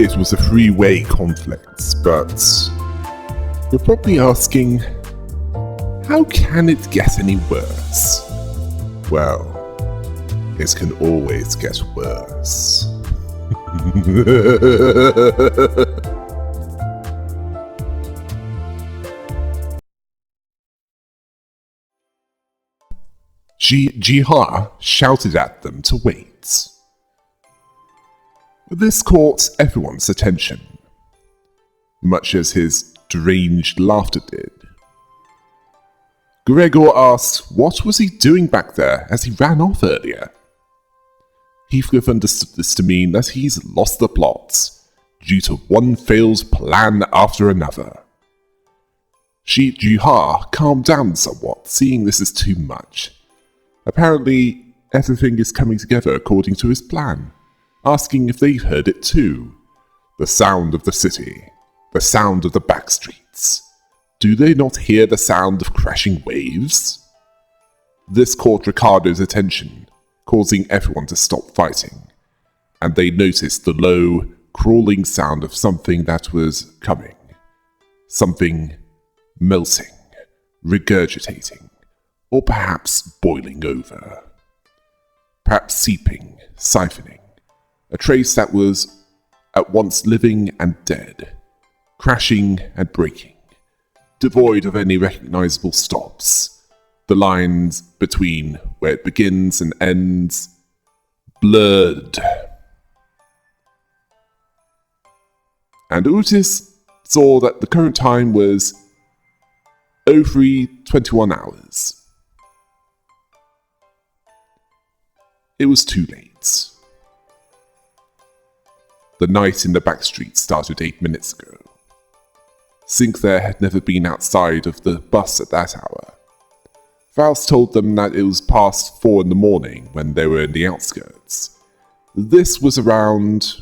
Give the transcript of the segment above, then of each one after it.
It was a three-way conflict, but you're probably asking, how can it get any worse? Well, it can always get worse. Jiha shouted at them to wait. This caught everyone's attention, much as his deranged laughter did. Gregor asked what was he doing back there as he ran off earlier. Heathcliff understood this to mean that he's lost the plot, due to one failed plan after another. Jiha calmed down somewhat, seeing this as too much. Apparently, everything is coming together according to his plan, asking if they've heard it too. The sound of the city, the sound of the Backstreets. Do they not hear the sound of crashing waves? This caught Ricardo's attention, causing everyone to stop fighting, and they noticed the low, crawling sound of something that was coming. Something melting, regurgitating, or perhaps boiling over. Perhaps seeping, siphoning. A trace that was at once living and dead, crashing and breaking, devoid of any recognizable stops. The lines between where it begins and ends blurred. And Otis saw that the current time was 03:21 hours. It was too late. The night in the Backstreets started 8 minutes ago. Sinclair had never been outside of the bus at that hour. Faust told them that it was past 4 in the morning when they were in the outskirts. This was around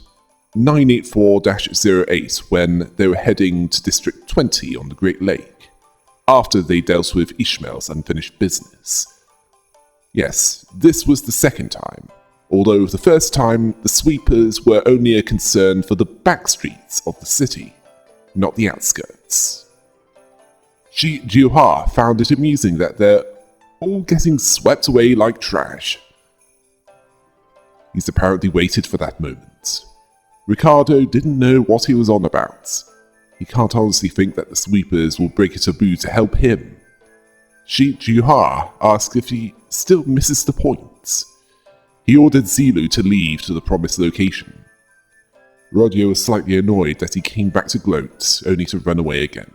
984-08 when they were heading to District 20 on the Great Lake, after they dealt with Ishmael's unfinished business. Yes, this was the second time, although the first time the sweepers were only a concern for the backstreets of the city, not the outskirts. Jiha found it amusing that they're all getting swept away like trash. He's apparently waited for that moment. Ricardo didn't know what he was on about. He can't honestly think that the sweepers will break a taboo to help him. Jiha asked if he still misses the point. He ordered Zelu to leave to the promised location. Rodio was slightly annoyed that he came back to gloat, only to run away again.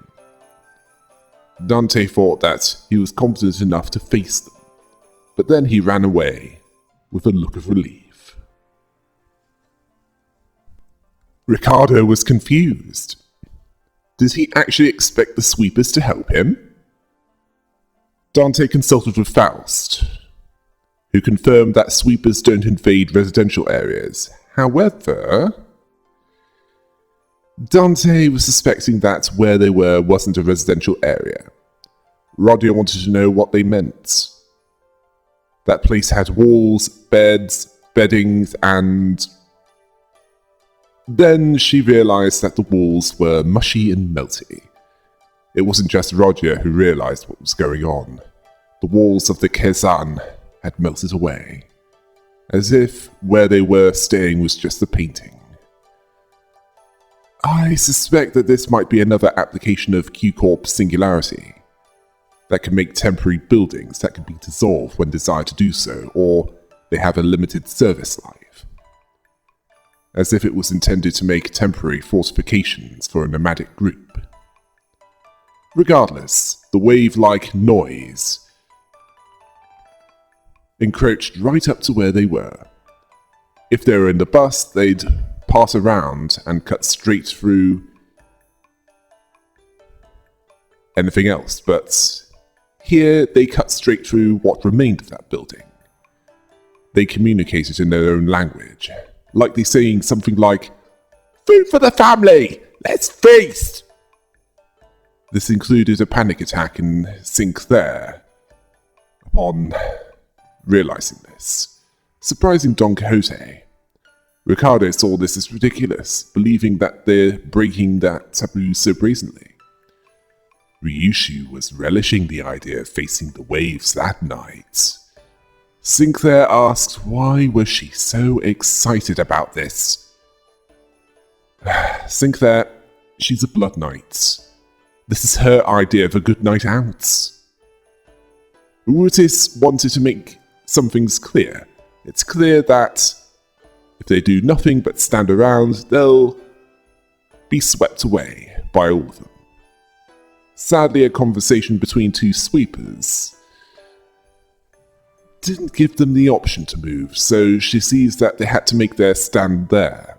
Dante thought that he was confident enough to face them, but then he ran away with a look of relief. Ricardo was confused. Did he actually expect the sweepers to help him? Dante consulted with Faust, who confirmed that sweepers don't invade residential areas. However, Dante was suspecting that where they were wasn't a residential area. Rodio wanted to know what they meant. That place had walls, beds, beddings, and... Then she realized that the walls were mushy and melty. It wasn't just Roger who realized what was going on. The walls of the Kazan had melted away, as if where they were staying was just a painting. I suspect that this might be another application of Q-Corp singularity that can make temporary buildings that can be dissolved when desired to do so, or they have a limited service life. As if it was intended to make temporary fortifications for a nomadic group. Regardless, the wave-like noise encroached right up to where they were. If they were in the bus, they'd pass around and cut straight through anything else, but here they cut straight through what remained of that building. They communicated in their own language, likely saying something like, "Food for the family! Let's feast!" This included a panic attack in Sinclair upon realizing this, surprising Don Quixote. Ricardo saw this as ridiculous, believing that they're breaking that taboo so brazenly. Ryushu was relishing the idea of facing the waves that night. Sinclair asked why was she so excited about this. Sinclair, she's a blood knight. This is her idea of a good night out. Urutis wanted to make some things clear. It's clear that if they do nothing but stand around, they'll be swept away by all of them. Sadly, a conversation between two sweepers didn't give them the option to move, so she sees that they had to make their stand there.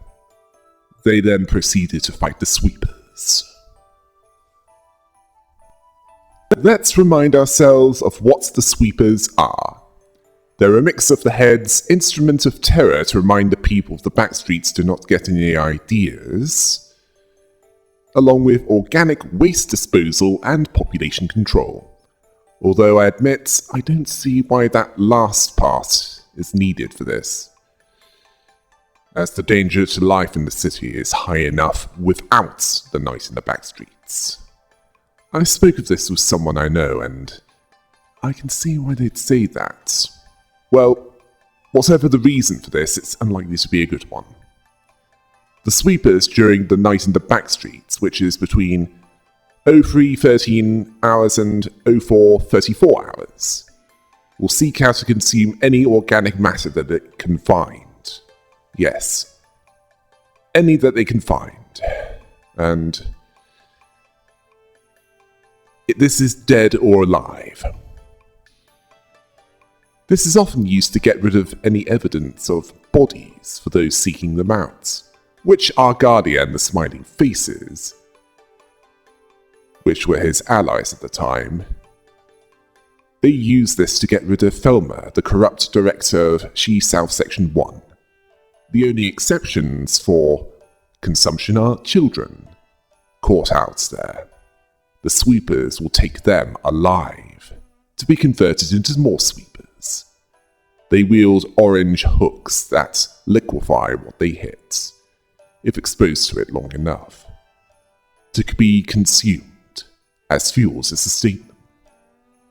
They then proceeded to fight the sweepers. Let's remind ourselves of what the sweepers are. They're a mix of the head's instrument of terror to remind the people of the Backstreets to not get any ideas, along with organic waste disposal and population control. Although I admit, I don't see why that last part is needed for this, as the danger to life in the city is high enough without the night in the Backstreets. I spoke of this with someone I know, and I can see why they'd say that. Well, whatever the reason for this, it's unlikely to be a good one. The sweepers during the night in the Backstreets, which is between 03:13 hours and 04:34 hours, will seek out to consume any organic matter that it can find. Yes, any that they can find. And this is dead or alive. This is often used to get rid of any evidence of bodies for those seeking them out, which Argadia and the Smiling Faces, which were his allies at the time, they used this to get rid of Thelma, the corrupt director of She South Section 1. The only exceptions for consumption are children caught out there. The sweepers will take them alive to be converted into more sweepers. They wield orange hooks that liquefy what they hit, if exposed to it long enough, to be consumed as fuel to sustain them.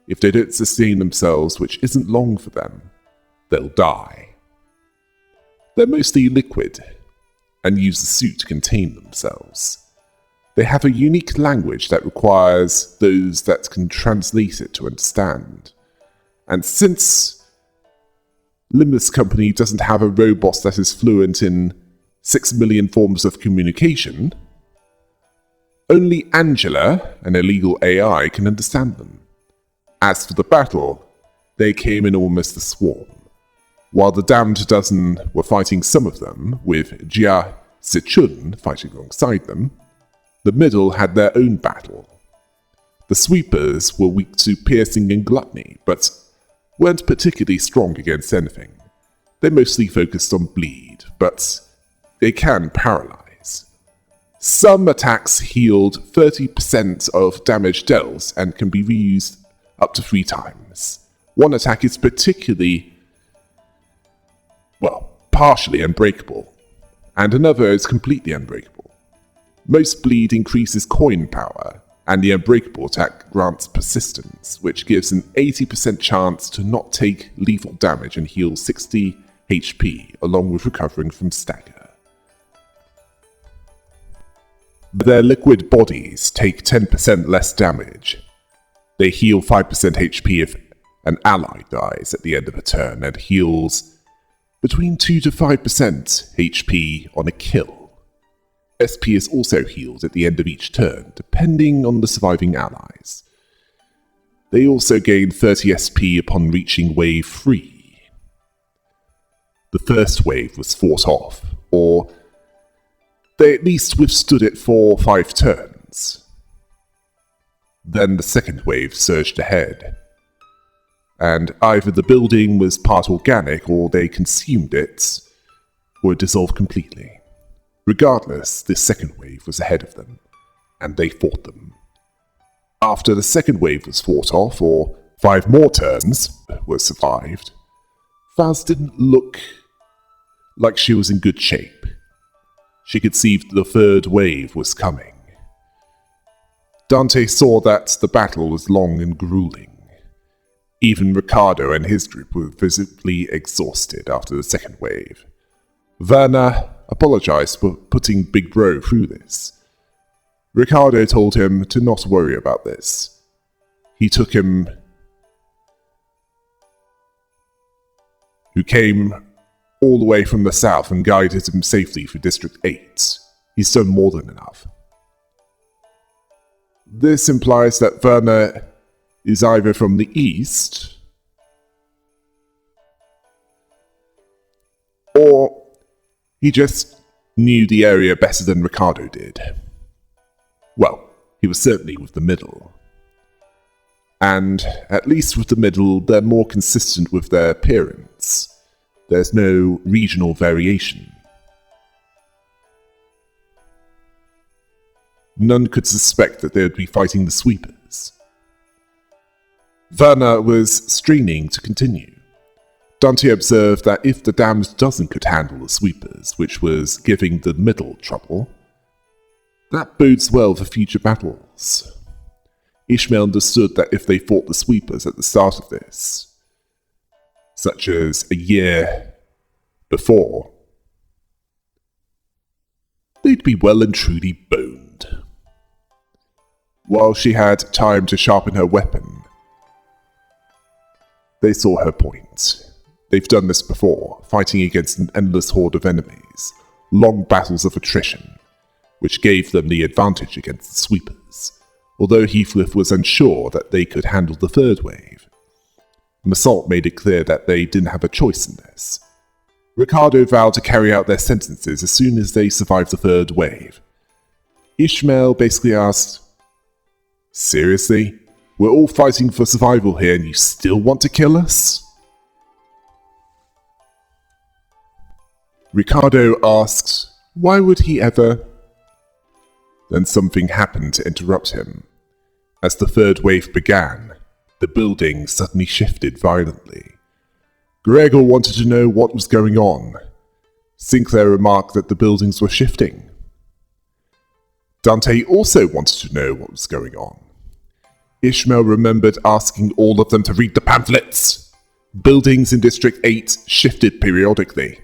If they don't sustain themselves, which isn't long for them, they'll die. They're mostly liquid and use the suit to contain themselves. They have a unique language that requires those that can translate it to understand. And since Limbus Company doesn't have a robot that is fluent in 6 million forms of communication, only Angela, an illegal AI, can understand them. As for the battle, they came in almost a swarm. While the damned dozen were fighting some of them, with Jia Sichun fighting alongside them, the middle had their own battle. The sweepers were weak to piercing and gluttony, but weren't particularly strong against anything. They mostly focused on bleed, but they can paralyze. Some attacks healed 30% of damage dealt and can be reused up to 3 times. One attack is partially unbreakable, and another is completely unbreakable. Most bleed increases coin power, and the unbreakable attack grants persistence, which gives an 80% chance to not take lethal damage and heal 60 HP, along with recovering from stagger. Their liquid bodies take 10% less damage. They heal 5% HP if an ally dies at the end of a turn, and heals between 2 to 5% HP on a kill. SP is also healed at the end of each turn, depending on the surviving allies. They also gain 30 SP upon reaching wave 3. The first wave was fought off, or they at least withstood it for 5 turns. Then the second wave surged ahead, and either the building was part organic or they consumed it, or it dissolved completely. Regardless, this second wave was ahead of them, and they fought them. After the second wave was fought off, or 5 more turns were survived, Faz didn't look like she was in good shape. She could see the third wave was coming. Dante saw that the battle was long and grueling. Even Ricardo and his group were visibly exhausted after the second wave. Werner apologized for putting Big Bro through this. Ricardo told him to not worry about this. He took him, who came all the way from the south and guided him safely through District 8. He's done more than enough. This implies that Werner is either from the east, or he just knew the area better than Ricardo did. Well, he was certainly with the middle. And at least with the middle, they're more consistent with their appearance. There's no regional variation. None could suspect that they would be fighting the sweepers. Werner was straining to continue. Dante observed that if the damned dozen could handle the sweepers, which was giving the middle trouble, that bodes well for future battles. Ishmael understood that if they fought the sweepers at the start of this, such as a year before, they'd be well and truly boned. While she had time to sharpen her weapon, they saw her point. They've done this before, fighting against an endless horde of enemies, long battles of attrition, which gave them the advantage against the sweepers, although Heathcliff was unsure that they could handle the third wave. Massault made it clear that they didn't have a choice in this. Ricardo vowed to carry out their sentences as soon as they survived the third wave. Ishmael basically asked, "Seriously? We're all fighting for survival here and you still want to kill us?" Ricardo asked, why would he ever? Then something happened to interrupt him. As the third wave began, the building suddenly shifted violently. Gregor wanted to know what was going on. Sinclair remarked that the buildings were shifting. Dante also wanted to know what was going on. Ishmael remembered asking all of them to read the pamphlets. Buildings in District 8 shifted periodically.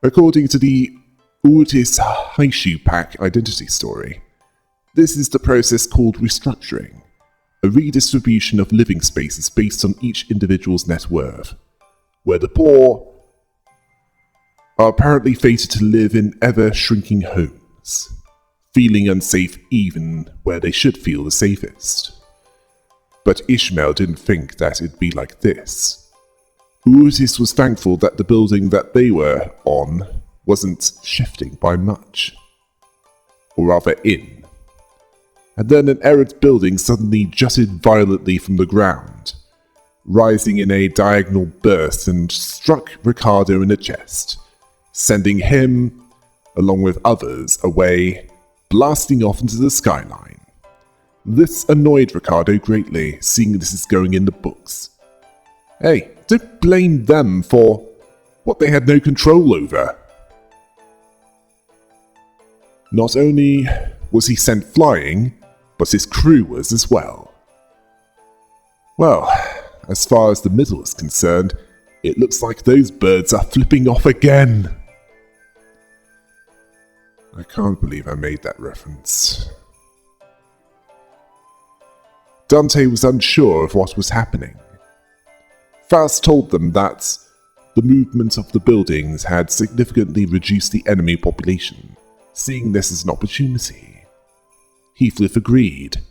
According to the Otis Haishu Pack identity story, this is the process called restructuring, a redistribution of living spaces based on each individual's net worth, where the poor are apparently fated to live in ever-shrinking homes, feeling unsafe even where they should feel the safest. But Ishmael didn't think that it'd be like this. Otis was thankful that the building that they were on wasn't shifting by much, or rather in. And then an errant building suddenly jutted violently from the ground, rising in a diagonal burst and struck Ricardo in the chest, sending him, along with others, away, blasting off into the skyline. This annoyed Ricardo greatly, seeing this is going in the books. Hey, don't blame them for what they had no control over. Not only was he sent flying, but his crew was as well. Well, as far as the middle is concerned, it looks like those birds are flipping off again. I can't believe I made that reference. Dante was unsure of what was happening. Faust told them that the movement of the buildings had significantly reduced the enemy population, seeing this as an opportunity. Heathcliff agreed.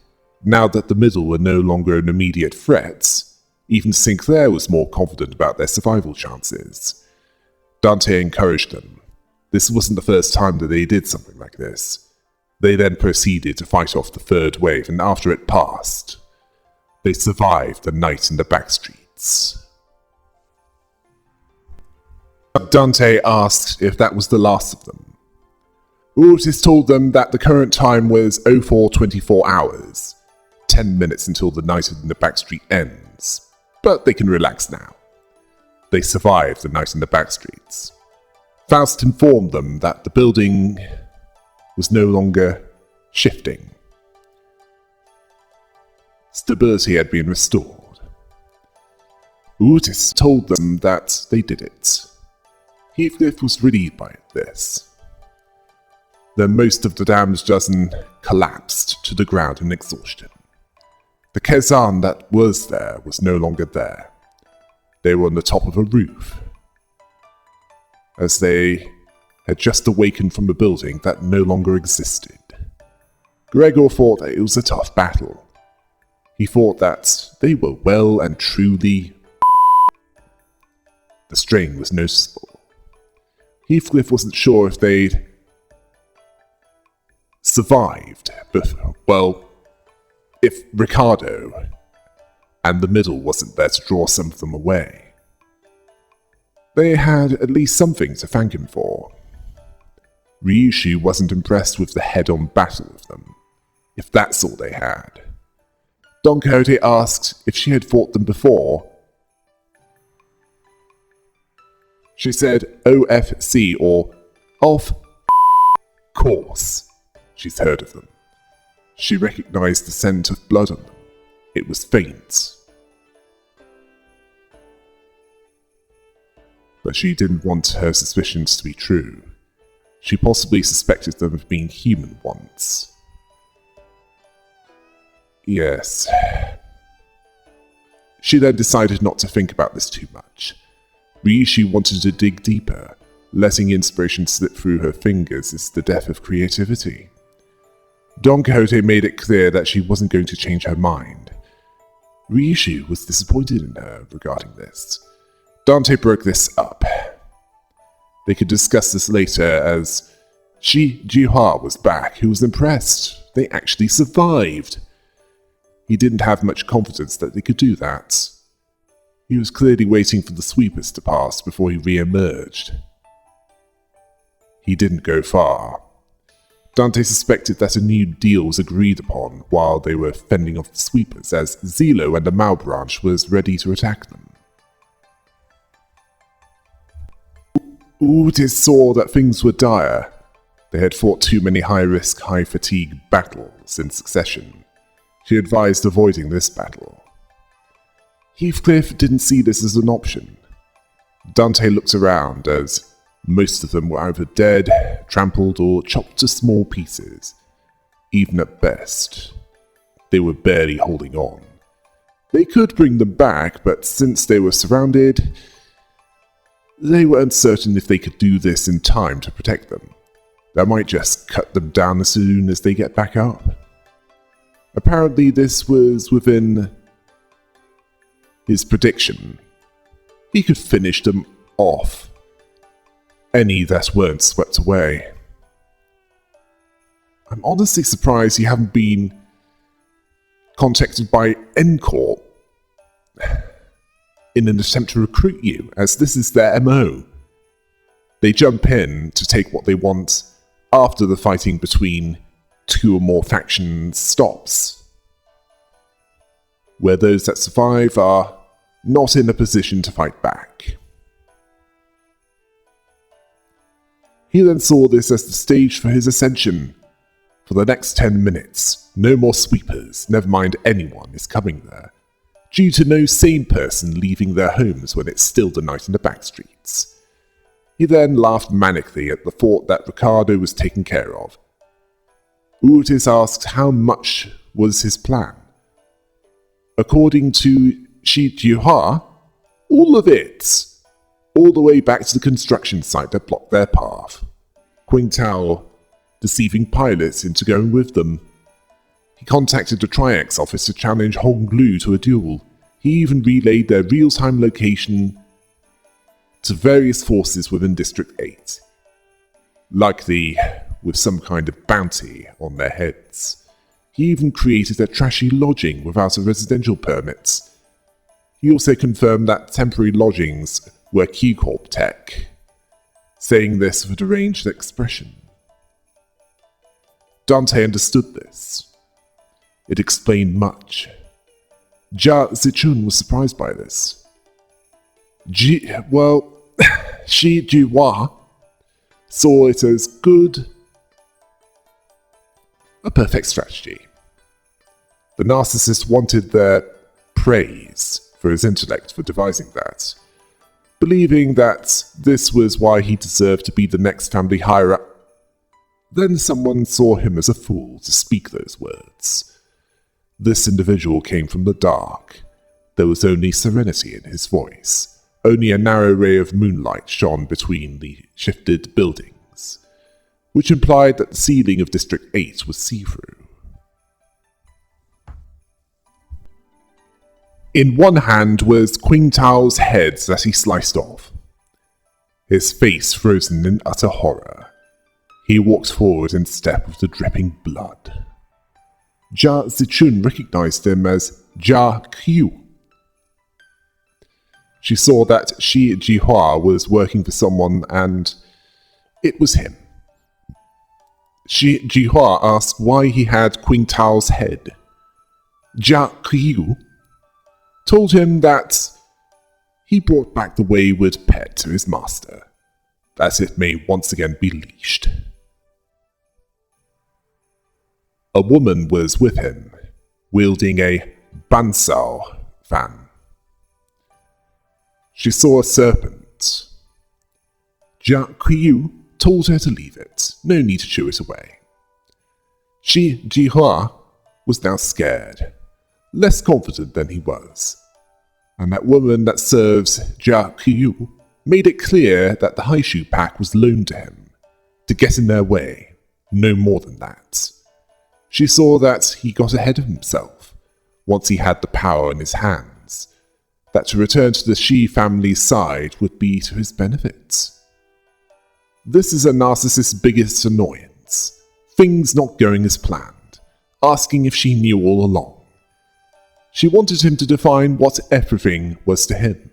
Now that the middle were no longer an immediate threat, even Sinclair was more confident about their survival chances. Dante encouraged them. This wasn't the first time that they did something like this. They then proceeded to fight off the third wave, and after it passed, they survived the night in the Backstreets. Dante asked if that was the last of them. Otis told them that the current time was 0424 hours, 10 minutes until the night in the Backstreet ends, but they can relax now. They survived the night in the Backstreets. Faust informed them that the building was no longer shifting. Stability had been restored. Otis told them that they did it. Heathcliff was relieved by this. Then most of the damned dozen collapsed to the ground in exhaustion. The Kazan that was there was no longer there. They were on the top of a roof, as they had just awakened from a building that no longer existed. Gregor thought that it was a tough battle. He thought that they were well and truly. The strain was noticeable. Heathcliff wasn't sure if they'd survived, but, well, if Ricardo and the middle wasn't there to draw some of them away. They had at least something to thank him for. Ryushu wasn't impressed with the head-on battle of them, if that's all they had. Don Quixote asked if she had fought them before. She said OFC, or of course she's heard of them. She recognized the scent of blood on them. It was faint. But she didn't want her suspicions to be true. She possibly suspected them of being human once. Yes. She then decided not to think about this too much. Ryushu wanted to dig deeper. Letting inspiration slip through her fingers is the death of creativity. Don Quixote made it clear that she wasn't going to change her mind. Ryushu was disappointed in her regarding this. Dante broke this up. They could discuss this later, as Shi Jihua was back, who was impressed. They actually survived. He didn't have much confidence that they could do that. He was clearly waiting for the sweepers to pass before he re-emerged. He didn't go far. Dante suspected that a new deal was agreed upon while they were fending off the sweepers, as Zelo and the Malbranche was ready to attack them. Otis saw that things were dire. They had fought too many high-risk, high-fatigue battles in succession. She advised avoiding this battle. Heathcliff didn't see this as an option. Dante looked around, as most of them were either dead, trampled, or chopped to small pieces. Even at best, they were barely holding on. They could bring them back, but since they were surrounded, they were uncertain if they could do this in time to protect them. That might just cut them down as soon as they get back up. Apparently this was within his prediction. He could finish them off. Any that weren't swept away. I'm honestly surprised you haven't been contacted by N-Corp in an attempt to recruit you, as this is their MO. They jump in to take what they want after the fighting between two or more factions stops, where those that survive are not in a position to fight back. He then saw this as the stage for his ascension. For the next 10 minutes, no more sweepers, never mind anyone, is coming there, due to no sane person leaving their homes when it's still the night in the Backstreets. He then laughed manically at the thought that Ricardo was taken care of. Otis asked how much was his plan. According to Shi Jihua, all of it. All the way back to the construction site that blocked their path. Qingtao deceiving pilots into going with them. He contacted the Triax office to challenge Honglu to a duel. He even relayed their real-time location to various forces within District 8. Likely with some kind of bounty on their heads. He even created a trashy lodging without a residential permit. He also confirmed that temporary lodgings were Q-Corp tech, saying this with a deranged expression. Dante understood this. It explained much. Jia Zichun was surprised by this. Shi Jihua saw it as good, a perfect strategy. The narcissist wanted their praise for his intellect for devising that, believing that this was why he deserved to be the next family higher-up. Then someone saw him as a fool to speak those words. This individual came from the dark. There was only serenity in his voice. Only a narrow ray of moonlight shone between the shifted buildings, which implied that the ceiling of District 8 was see-through. In one hand was Qing Tao's head that he sliced off, his face frozen in utter horror. He walked forward in step with the dripping blood. Jia Zichun recognized him as Jia Qiu. She saw that Shi Jihua was working for someone, and it was him. Shi Jihua asked why he had Qing Tao's head. Jia Qiu told him that he brought back the wayward pet to his master, that it may once again be leashed. A woman was with him, wielding a bansao fan. She saw a serpent. Jia Qiu told her to leave it, no need to chew it away. Shi Jihua was now scared, less confident than he was, and that woman that serves Jia Qiu made it clear that the Haishu pack was loaned to him, to get in their way, no more than that. She saw that he got ahead of himself, once he had the power in his hands, that to return to the Shi family's side would be to his benefit. This is a narcissist's biggest annoyance, things not going as planned, asking if she knew all along. She wanted him to define what everything was to him,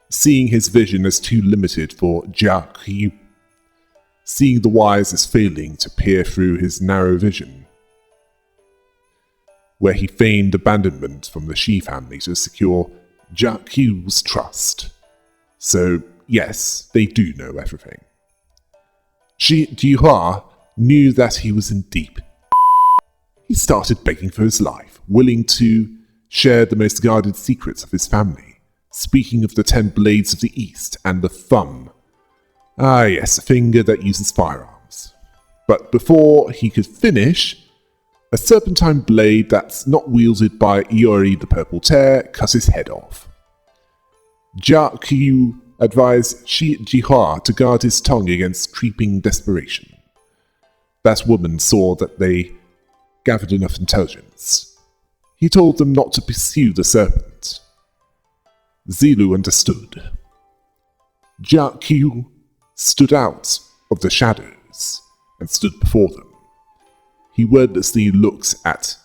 seeing his vision as too limited for Jia Qiu, seeing the wise as failing to peer through his narrow vision, where he feigned abandonment from the Shi family to secure Jia Qiu's trust. So, yes, they do know everything. Shi Jihua knew that he was in deep. He started begging for his life, willing to share the most guarded secrets of his family, speaking of the 10 blades of the East and the thumb. Ah yes, a finger that uses firearms. But before he could finish, a serpentine blade that's not wielded by Iori the Purple Tear cut his head off. Jia Qiu advised Shi Jihua to guard his tongue against creeping desperation. That woman saw that they gathered enough intelligence. He told them not to pursue the serpent. Zilu understood. Jia Qiu stood out of the shadows and stood before them. He wordlessly looked at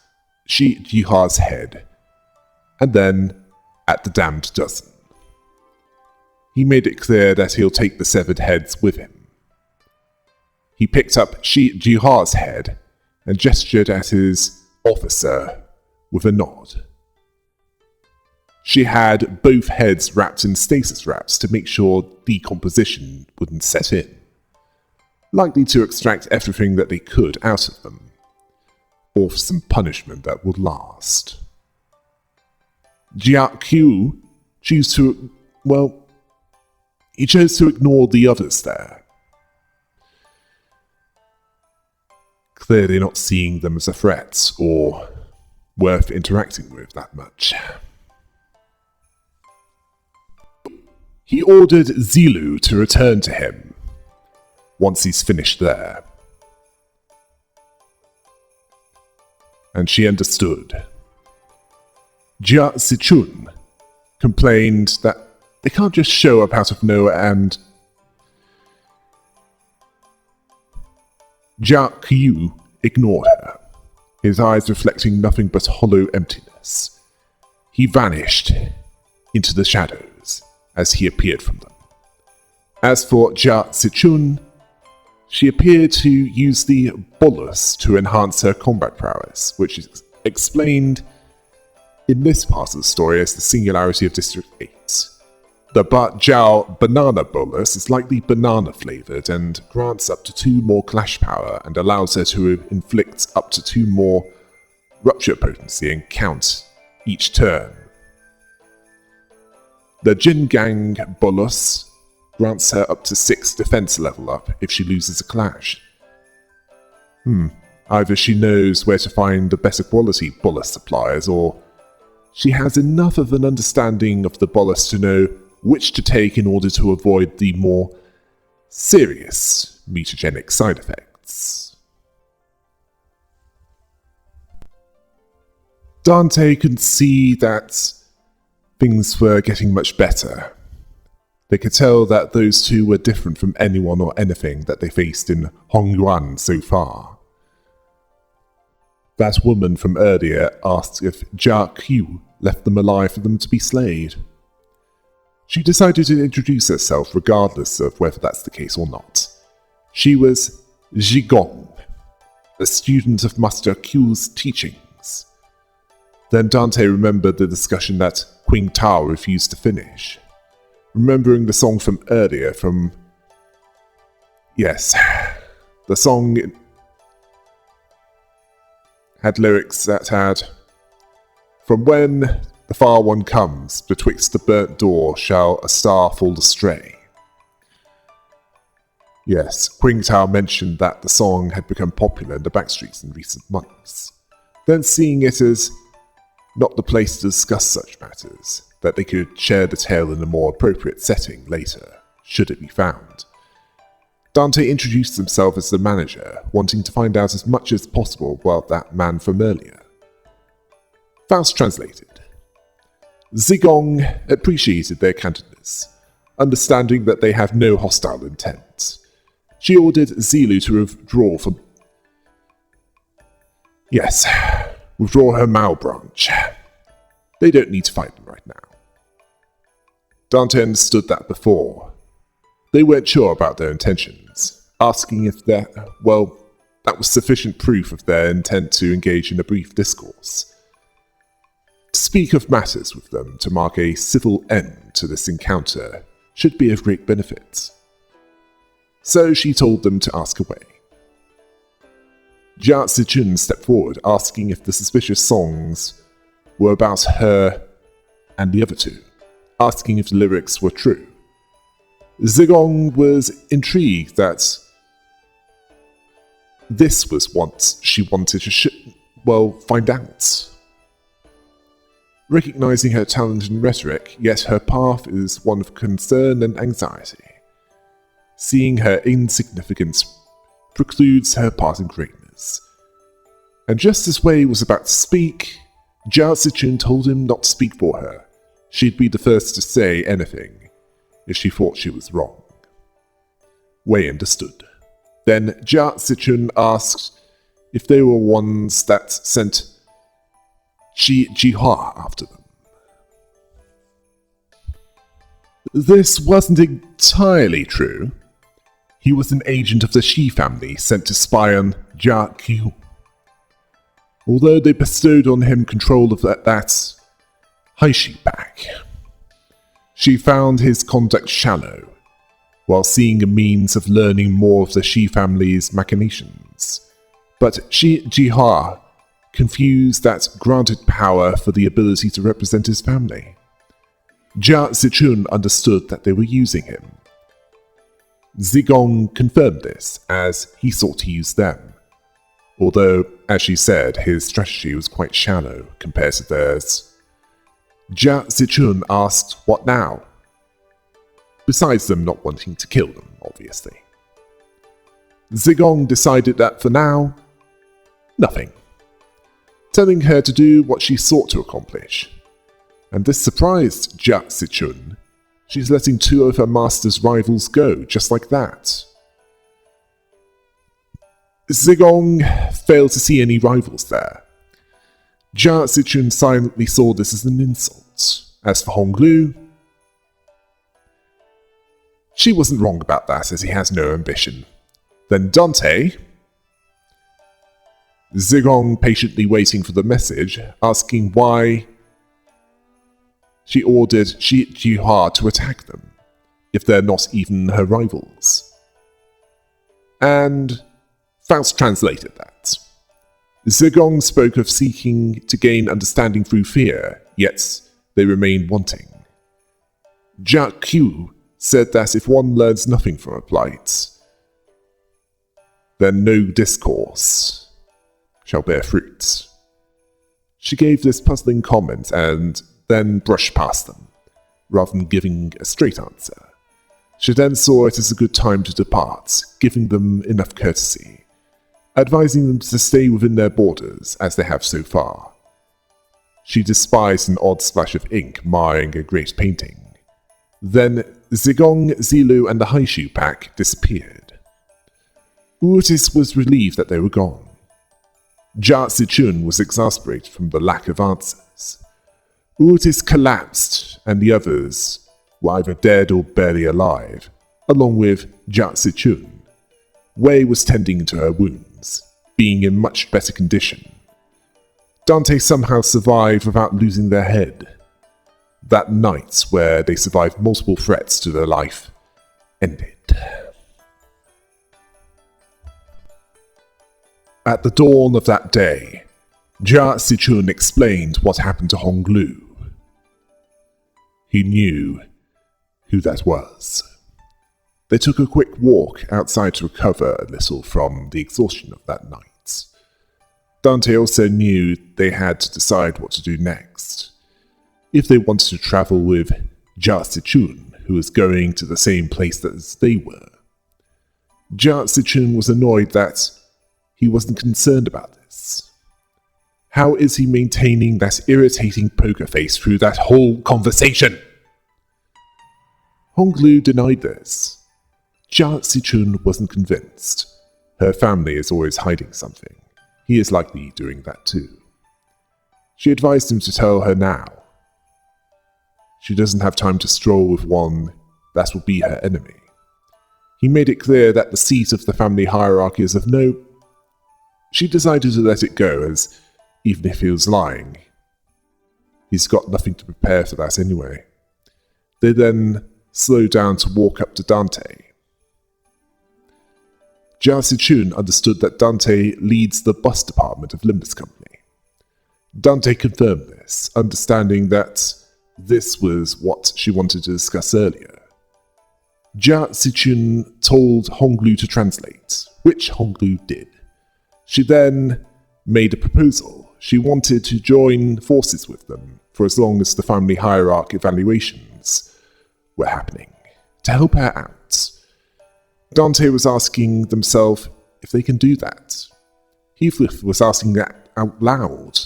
Shi Jihua's head, and then at the damned dozen. He made it clear that he'll take the severed heads with him. He picked up Shi Jihua's head and gestured at his officer with a nod. She had both heads wrapped in stasis wraps to make sure decomposition wouldn't set in, likely to extract everything that they could out of them, or for some punishment that would last. Jia Qiu chose to ignore the others there, clearly not seeing them as a threat or worth interacting with that much. He ordered Zilu to return to him once he's finished there. And she understood. Jia Zichun complained that they can't just show up out of nowhere and Jia Qiu ignored her, his eyes reflecting nothing but hollow emptiness. He vanished into the shadows as he appeared from them. As for Jia Zichun, she appeared to use the bolus to enhance her combat prowess, which is explained in this part of the story as the singularity of District 8. The Jiao banana bolus is likely banana flavored and grants up to 2 more clash power and allows her to inflict up to 2 more rupture potency and count each turn. The Jingang bolus grants her up to 6 defense level up if she loses a clash. Either she knows where to find the better quality bolus suppliers, or she has enough of an understanding of the bolus to know which to take in order to avoid the more serious mutagenic side effects. Dante could see that things were getting much better. They could tell that those two were different from anyone or anything that they faced in Hongyuan so far. That woman from earlier asked if Jia Qiu left them alive for them to be slayed. She decided to introduce herself regardless of whether that's the case or not. She was Zhigong, a student of Master Qiu's teachings. Then Dante remembered the discussion that Qing Tao refused to finish. Remembering the song from earlier from... Yes, the song had lyrics that had... From when the far one comes, betwixt the burnt door shall a star fall astray. Yes, Qing Tao mentioned that the song had become popular in the Backstreets in recent months. Then seeing it as not the place to discuss such matters, that they could share the tale in a more appropriate setting later, should it be found. Dante introduced himself as the manager, wanting to find out as much as possible about that man from earlier. Faust translated. Zigong appreciated their candidness, understanding that they have no hostile intent. She ordered Zilu to withdraw from... Yes, withdraw her Mao branch. They don't need to fight them right now. Dante understood that before. They weren't sure about their intentions, asking if that was sufficient proof of their intent to engage in a brief discourse. To speak of matters with them to mark a civil end to this encounter should be of great benefit. So she told them to ask away. Jia Zichun stepped forward, asking if the suspicious songs were about her and the other two, asking if the lyrics were true. Zigong was intrigued that this was what she wanted to find out. Recognizing her talent in rhetoric, yet her path is one of concern and anxiety. Seeing her insignificance precludes her part in greatness. And just as Wei was about to speak, Jia Zichun told him not to speak for her. She'd be the first to say anything if she thought she was wrong. Wei understood. Then Jia Zichun asked if they were ones that sent Jihua after them. This wasn't entirely true. He was an agent of the Shi family sent to spy on Jia Qiu. Although they bestowed on him control of that Haishi pack, she found his conduct shallow, while seeing a means of learning more of the Shi family's machinations. But Jihua confused that granted power for the ability to represent his family. Jia Zichun understood that they were using him. Zigong confirmed this, as he sought to use them. Although, as she said, his strategy was quite shallow compared to theirs. Jia Zichun asked, what now? Besides them not wanting to kill them, obviously. Zigong decided that for now, nothing. Telling her to do what she sought to accomplish. And this surprised Jia Zichun. She's letting 2 of her master's rivals go, just like that. Zigong failed to see any rivals there. Jia Zichun silently saw this as an insult. As for Honglu, she wasn't wrong about that, as he has no ambition. Then Dante, Zigong patiently waiting for the message, asking why She ordered Jiuhua to attack them, if they're not even her rivals. And Faust translated that. Zigong spoke of seeking to gain understanding through fear, yet they remain wanting. Jia Qiu said that if one learns nothing from a plight, then no discourse shall bear fruit. She gave this puzzling comment and then brushed past them, rather than giving a straight answer. She then saw it as a good time to depart, giving them enough courtesy, advising them to stay within their borders as they have so far. She despised an odd splash of ink marring a great painting. Then Zigong, Zilu, and the Haishu pack disappeared. Utis was relieved that they were gone. Jia Zichun was exasperated from the lack of answers. Utis collapsed, and the others were either dead or barely alive, along with Jia Zichun. Wei was tending to her wounds, being in much better condition. Dante somehow survived without losing their head. That night, where they survived multiple threats to their life, ended. At the dawn of that day, Jia Zichun explained what happened to Honglu. He knew who that was. They took a quick walk outside to recover a little from the exhaustion of that night. Dante also knew they had to decide what to do next. If they wanted to travel with Jia Zichun, who was going to the same place as they were. Jia Zichun was annoyed that he wasn't concerned about this. How is he maintaining that irritating poker face through that whole conversation? Honglu denied this. Jia Zichun wasn't convinced. Her family is always hiding something. He is likely doing that too. She advised him to tell her now. She doesn't have time to stroll with one that will be her enemy. He made it clear that the seat of the family hierarchy is of no... She decided to let it go, as even if he was lying, he's got nothing to prepare for that anyway. They then slowed down to walk up to Dante. Jia Zichun understood that Dante leads the bus department of Limbus Company. Dante confirmed this, understanding that this was what she wanted to discuss earlier. Jia Zichun told Honglu to translate, which Honglu did. She then made a proposal. She wanted to join forces with them for as long as the family hierarchy evaluations were happening, to help her out. Dante was asking themselves if they can do that. Heathcliff was asking that out loud.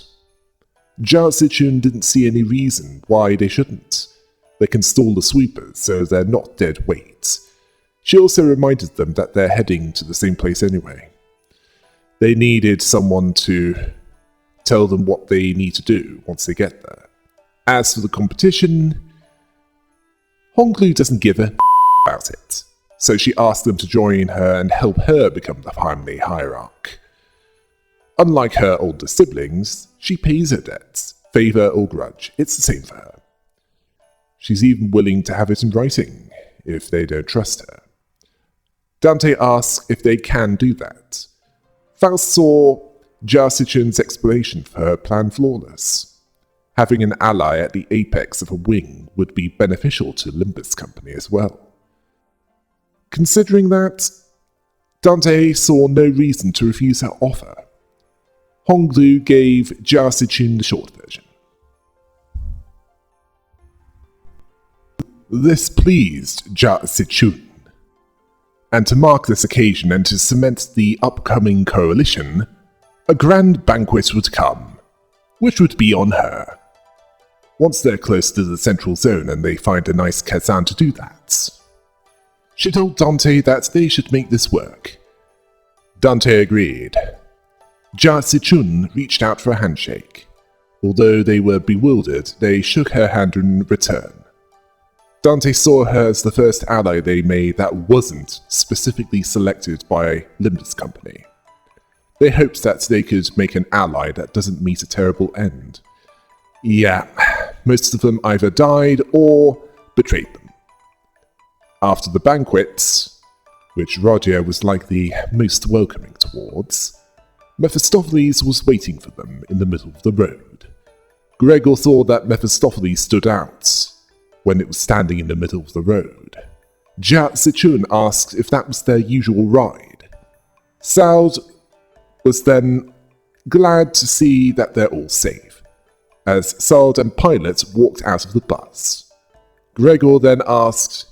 Jia Zichun didn't see any reason why they shouldn't. They can stall the sweepers so they're not dead weight. She also reminded them that they're heading to the same place anyway. They needed someone to tell them what they need to do once they get there. As for the competition, Honglu doesn't give a about it, so she asked them to join her and help her become the family hierarch. Unlike her older siblings, she pays her debts, favour or grudge. It's the same for her. She's even willing to have it in writing if they don't trust her. Dante asks if they can do that. Faust saw Jia Zichun's explanation for her plan flawless. Having an ally at the apex of a wing would be beneficial to Limbus Company as well. Considering that, Dante saw no reason to refuse her offer. Honglu gave Jia Zichun the short version. This pleased Jia Zichun. And to mark this occasion and to cement the upcoming coalition, a grand banquet would come, which would be on her. Once they're close to the central zone and they find a nice kazan to do that. She told Dante that they should make this work. Dante agreed. Jia Zichun reached out for a handshake. Although they were bewildered, they shook her hand in return. Dante saw her as the first ally they made that wasn't specifically selected by Limbus Company. They hoped that they could make an ally that doesn't meet a terrible end. Yeah, most of them either died or betrayed them. After the banquets, which Roger was likely most welcoming towards, Mephistopheles was waiting for them in the middle of the road. Gregor thought that Mephistopheles stood out when it was standing in the middle of the road. Jia Sichun asked if that was their usual ride. Saud was then glad to see that they're all safe, as Saud and Pilot walked out of the bus. Gregor then asked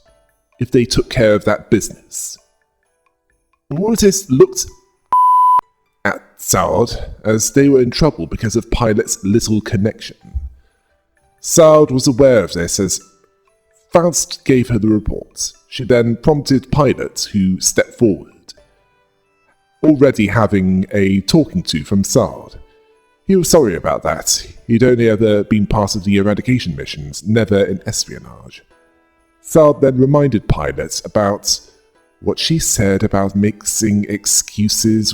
if they took care of that business. Mortis looked at Saud as they were in trouble because of Pilot's little connection. Saud was aware of this as Faust gave her the report. She then prompted Pilot, who stepped forward, already having a talking to from Saud. He was sorry about that. He'd only ever been part of the eradication missions, never in espionage. Saud then reminded Pilot about what she said about mixing excuses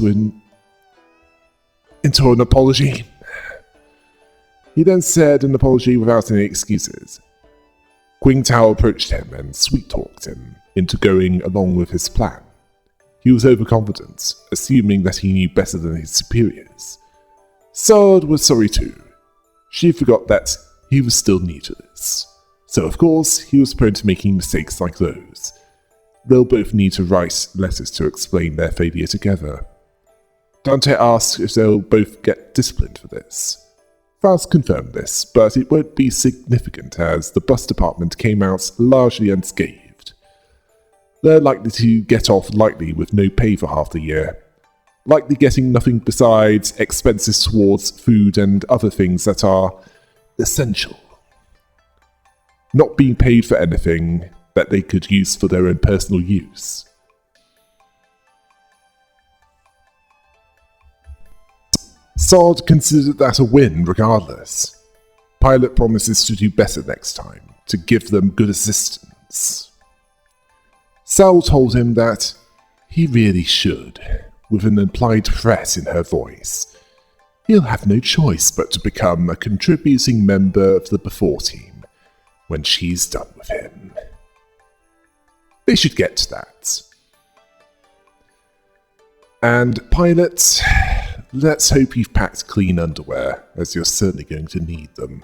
into an apology. He then said an apology without any excuses. Qingtao approached him and sweet-talked him into going along with his plan. He was overconfident, assuming that he knew better than his superiors. Saud was sorry too. She forgot that he was still new to this. So of course, he was prone to making mistakes like those. They'll both need to write letters to explain their failure together. Dante asked if they'll both get disciplined for this. Faust confirmed this, but it won't be significant as the bus department came out largely unscathed. They're likely to get off lightly with no pay for half the year, likely getting nothing besides expenses towards food and other things that are essential. Not being paid for anything that they could use for their own personal use. Saud considered that a win regardless. Pilot promises to do better next time, to give them good assistance. Sal told him that he really should, with an implied threat in her voice. He'll have no choice but to become a contributing member of the Before team when she's done with him. They should get to that. And Pilot, let's hope you've packed clean underwear, as you're certainly going to need them.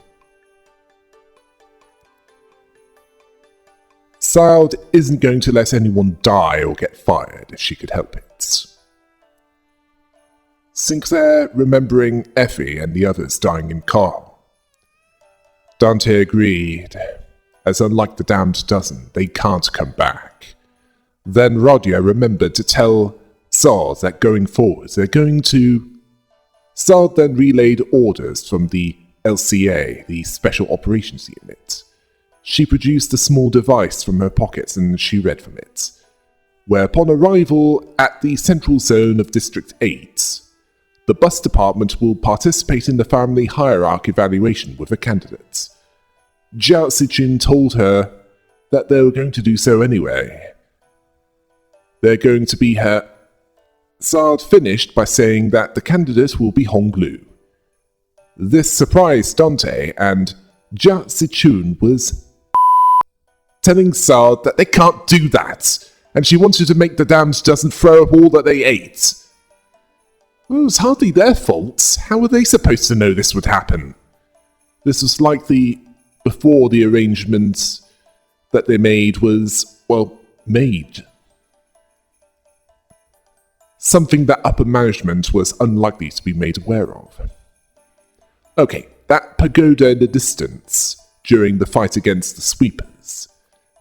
Saud isn't going to let anyone die or get fired if she could help it. Sinclair remembering Effie and the others dying in car. Dante agreed, as unlike the damned dozen, they can't come back. Then Rodia remembered to tell Saud that going forward they're going to... Saud then relayed orders from the LCA, the Special Operations Unit. She produced a small device from her pocket and she read from it, where upon arrival at the central zone of District 8, the bus department will participate in the family hierarchy evaluation with a candidate. Jiao Sichin told her that they were going to do so anyway. They're going to be her... Saud finished by saying that the candidate will be Honglu. This surprised Dante, and Jia Sichun was telling Saud that they can't do that, and she wanted to make the damned dozen throw up all that they ate. Well, it was hardly their fault. How were they supposed to know this would happen? This was likely before the arrangement that they made was, well, made. Something that upper management was unlikely to be made aware of. Okay, that pagoda in the distance, during the fight against the sweepers,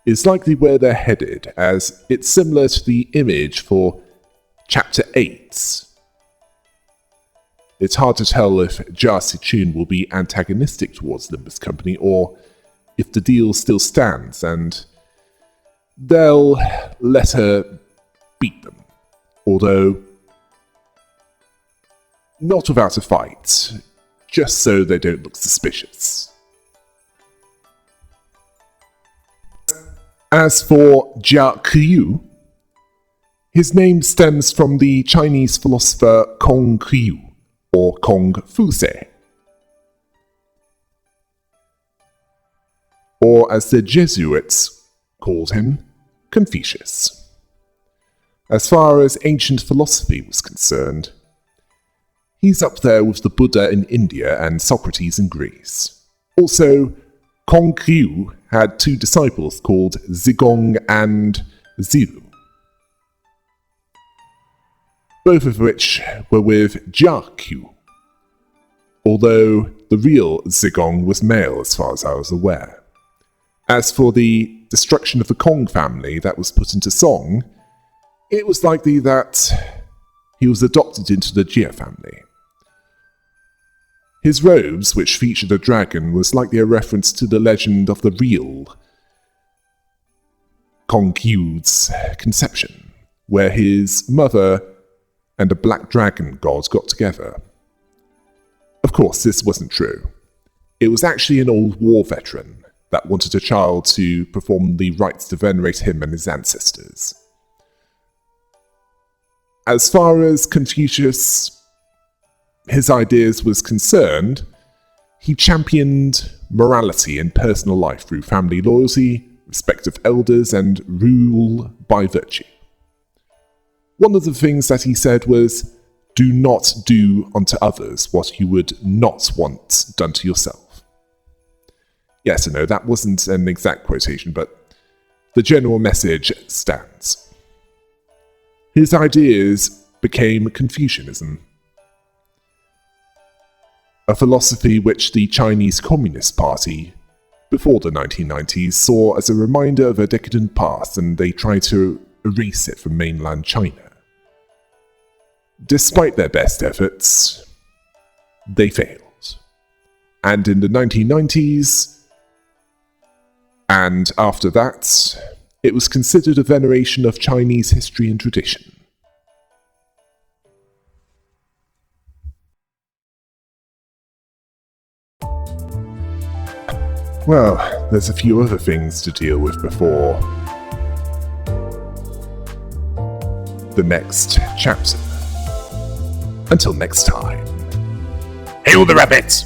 is likely where they're headed, as it's similar to the image for Chapter 8. It's hard to tell if Jia Sichun will be antagonistic towards Limbus Company, or if the deal still stands and they'll let her beat them. Although, not without a fight, just so they don't look suspicious. As for Jia Qiu, his name stems from the Chinese philosopher Kong Qiu, or Kong Fuse. or as the Jesuits called him, Confucius. As far as ancient philosophy was concerned, he's up there with the Buddha in India and Socrates in Greece. Also, Kong-Ryu had two disciples called Zigong and Zilu, both of which were with Jia-Q, although the real Zigong was male as far as I was aware. As for the destruction of the Kong family that was put into song, it was likely that he was adopted into the Jia family. His robes, which featured a dragon, was likely a reference to the legend of the real Kong-Kyu's conception, where his mother and a black dragon god got together. Of course, this wasn't true. It was actually an old war veteran that wanted a child to perform the rites to venerate him and his ancestors. As far as Confucius, his ideas was concerned, he championed morality in personal life through family loyalty, respect of elders, and rule by virtue. One of the things that he said was, "Do not do unto others what you would not want done to yourself." Yes, I know that wasn't an exact quotation, but the general message stands. His ideas became Confucianism, a philosophy which the Chinese Communist Party, before the 1990s, saw as a reminder of a decadent past, and they tried to erase it from mainland China. Despite their best efforts, they failed. And in the 1990s, and after that, it was considered a veneration of Chinese history and tradition. Well, there's a few other things to deal with before the next chapter. Until next time. Hail the rabbits!